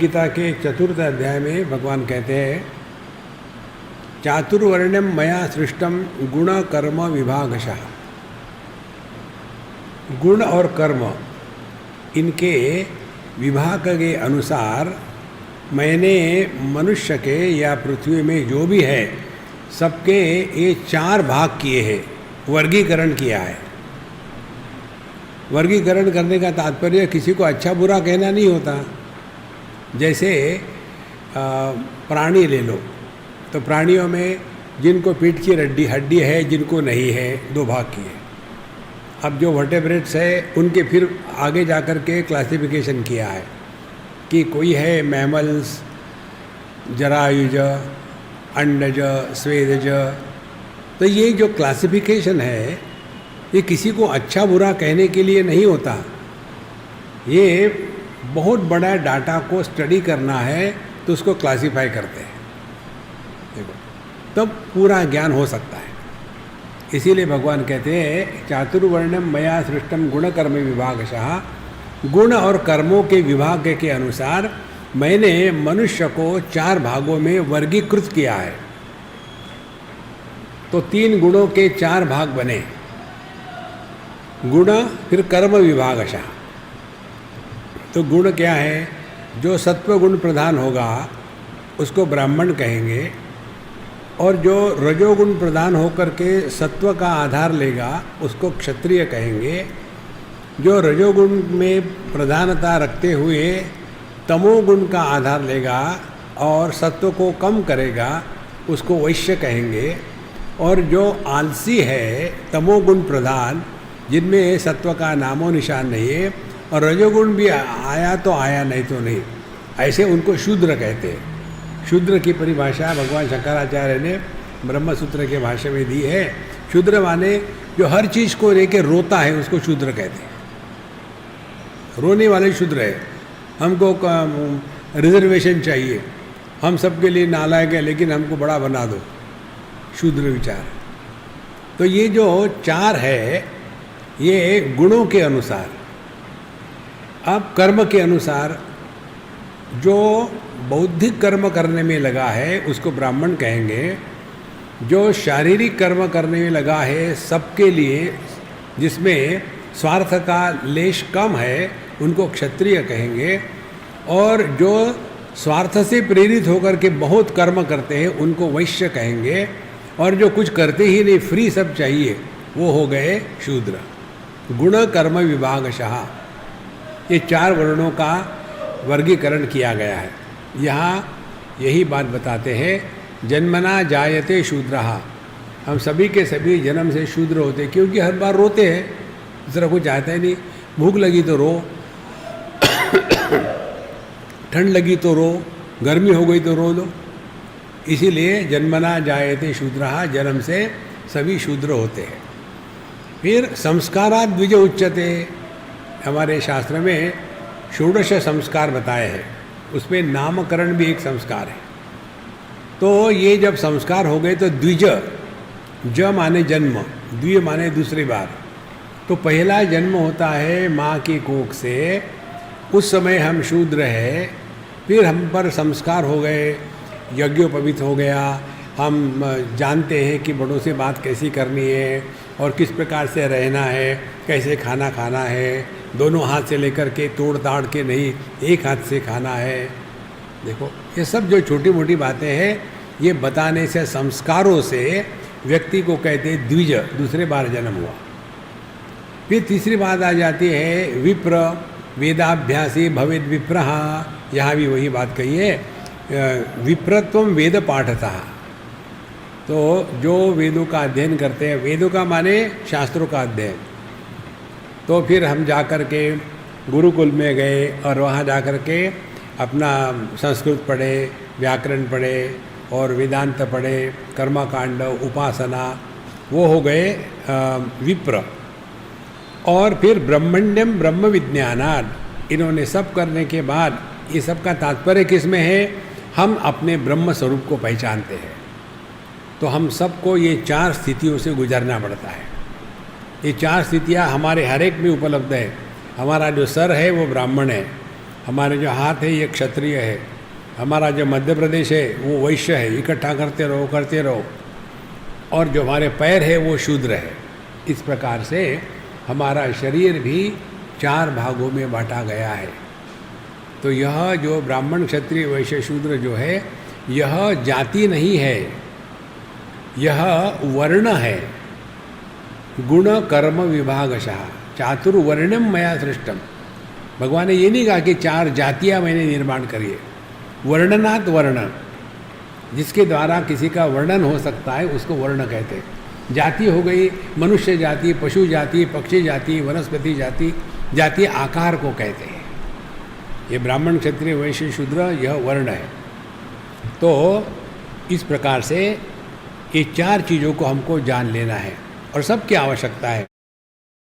गीता के चतुर्थ अध्याय में भगवान कहते हैं, चातुर्वर्ण्यम मया सृष्टम गुण कर्म विभागशः। गुण और कर्म इनके विभाग के अनुसार मैंने मनुष्य के या पृथ्वी में जो भी है सबके ये 4 भाग किए हैं, वर्गीकरण किया है। वर्गीकरण करने का तात्पर्य किसी को अच्छा बुरा कहना नहीं होता। जैसे प्राणी ले लो तो प्राणियों में जिनको पीठ की हड्डी है, जिनको नहीं है, 2 भाग किए। अब जो वर्टेब्रेट्स है उनके फिर आगे जाकर के क्लासिफिकेशन किया है कि कोई है मैमल्स, जरायुज, अंडज, स्वेदज। तो ये जो क्लासिफिकेशन है ये किसी को अच्छा बुरा कहने के लिए नहीं होता। ये बहुत बड़ा डाटा को स्टडी करना है तो उसको क्लासिफाई करते हैं, देखो, तब पूरा ज्ञान हो सकता है। इसीलिए भगवान कहते हैं, चातुर्वर्ण्यम मया सृष्टम गुण कर्म विभागशः। गुण और कर्मों के विभाग के अनुसार मैंने मनुष्य को 4 भागों में वर्गीकृत किया है। तो 3 गुणों के 4 भाग बने, गुण फिर कर्म विभागशः। तो गुण क्या है? जो सत्व गुण प्रधान होगा उसको ब्राह्मण कहेंगे, और जो रजोगुण प्रधान होकर के सत्व का आधार लेगा उसको क्षत्रिय कहेंगे। जो रजोगुण में प्रधानता रखते हुए तमोगुण का आधार लेगा और सत्व को कम करेगा उसको वैश्य कहेंगे। और जो आलसी है, तमोगुण प्रधान, जिनमें सत्व का नामो निशान नहीं है और रजोगुण भी आया तो आया, नहीं तो नहीं, ऐसे उनको शूद्र कहते हैं। शूद्र की परिभाषा भगवान शंकराचार्य ने ब्रह्मसूत्र के भाष्य में दी है। शूद्र माने जो हर चीज़ को लेके रोता है उसको शूद्र कहते हैं। रोने वाले शूद्र है। हमको रिजर्वेशन चाहिए, हम सबके लिए नालायक है लेकिन हमको बड़ा बना दो, शूद्र विचार। तो ये जो 4 है ये गुणों के अनुसार। अब कर्म के अनुसार जो बौद्धिक कर्म करने में लगा है उसको ब्राह्मण कहेंगे। जो शारीरिक कर्म करने में लगा है सबके लिए, जिसमें स्वार्थ का लेश कम है, उनको क्षत्रिय कहेंगे। और जो स्वार्थ से प्रेरित होकर के बहुत कर्म करते हैं उनको वैश्य कहेंगे। और जो कुछ करते ही नहीं, फ्री सब चाहिए, वो हो गए शूद्र। गुण कर्म विभागशः ये 4 वर्णों का वर्गीकरण किया गया है। यहाँ यही बात बताते हैं, जन्मना जायते शूद्रः। हम सभी के सभी जन्म से शूद्र होते, क्योंकि हर बार रोते हैं, दूसरा कुछ चाहता ही नहीं। भूख लगी तो रो, ठंड लगी तो रो, गर्मी हो गई तो रो दो। इसीलिए जन्मना जायते शूद्रः, जन्म से सभी शूद्र होते हैं। फिर संस्कारात् द्विज उच्यते। हमारे शास्त्र में षोडश संस्कार बताए हैं, उसमें नामकरण भी एक संस्कार है। तो ये जब संस्कार हो गए तो द्विज, ज माने जन्म, द्वि माने दूसरी बार। तो पहला जन्म होता है माँ की कोख से, उस समय हम शूद्र हैं। फिर हम पर संस्कार हो गए, यज्ञोपवीत हो गया, हम जानते हैं कि बड़ों से बात कैसी करनी है और किस प्रकार से रहना है, कैसे खाना खाना है, दोनों हाथ से लेकर के तोड़ ताड़ के नहीं, एक हाथ से खाना है। देखो, ये सब जो छोटी मोटी बातें हैं ये बताने से, संस्कारों से व्यक्ति को कहते हैं द्विज, दूसरे बार जन्म हुआ। फिर तीसरी बात आ जाती है विप्र, वेदाभ्यासी भवेद विप्रः। यहाँ भी वही बात कही है, विप्रत्वम वेद पाठतः। तो जो वेदों का अध्ययन करते हैं, वेदों का माने शास्त्रों का अध्ययन। तो फिर हम जा कर के गुरुकुल में गए और वहाँ जा कर के अपना संस्कृत पढ़े, व्याकरण पढ़े और वेदांत पढ़े, कर्मकांड, उपासना, वो हो गए विप्र। और फिर ब्रह्मण्यम ब्रह्म विज्ञानात्। इन्होंने सब करने के बाद ये सब का तात्पर्य किस में है? हम अपने ब्रह्म स्वरूप को पहचानते हैं। तो हम सबको ये 4 स्थितियों से गुजरना पड़ता है। ये 4 स्थितियाँ हमारे हर एक में उपलब्ध है। हमारा जो सर है वो ब्राह्मण है, हमारे जो हाथ है ये क्षत्रिय है, हमारा जो मध्य प्रदेश है वो वैश्य है, इकट्ठा करते रहो, और जो हमारे पैर है वो शूद्र है। इस प्रकार से हमारा शरीर भी 4 भागों में बांटा गया है। तो यह जो ब्राह्मण क्षत्रिय वैश्य शूद्र जो है, यह जाति नहीं है, यह वर्ण है। गुण कर्म विभागशः चातुर्वर्ण्यम मया सृष्टम। भगवान ने ये नहीं कहा कि 4 जातियाँ मैंने निर्माण करी है। वर्णनात् वर्ण, जिसके द्वारा किसी का वर्णन हो सकता है उसको वर्ण कहते हैं। जाति हो गई मनुष्य जाति, पशु जाति, पक्षी जाति, वनस्पति जाति। जाति आकार को कहते हैं। ये ब्राह्मण क्षत्रिय वैश्य शूद्र यह वर्ण है। तो इस प्रकार से ये 4 चीज़ों को हमको जान लेना है और सबकी आवश्यकता है।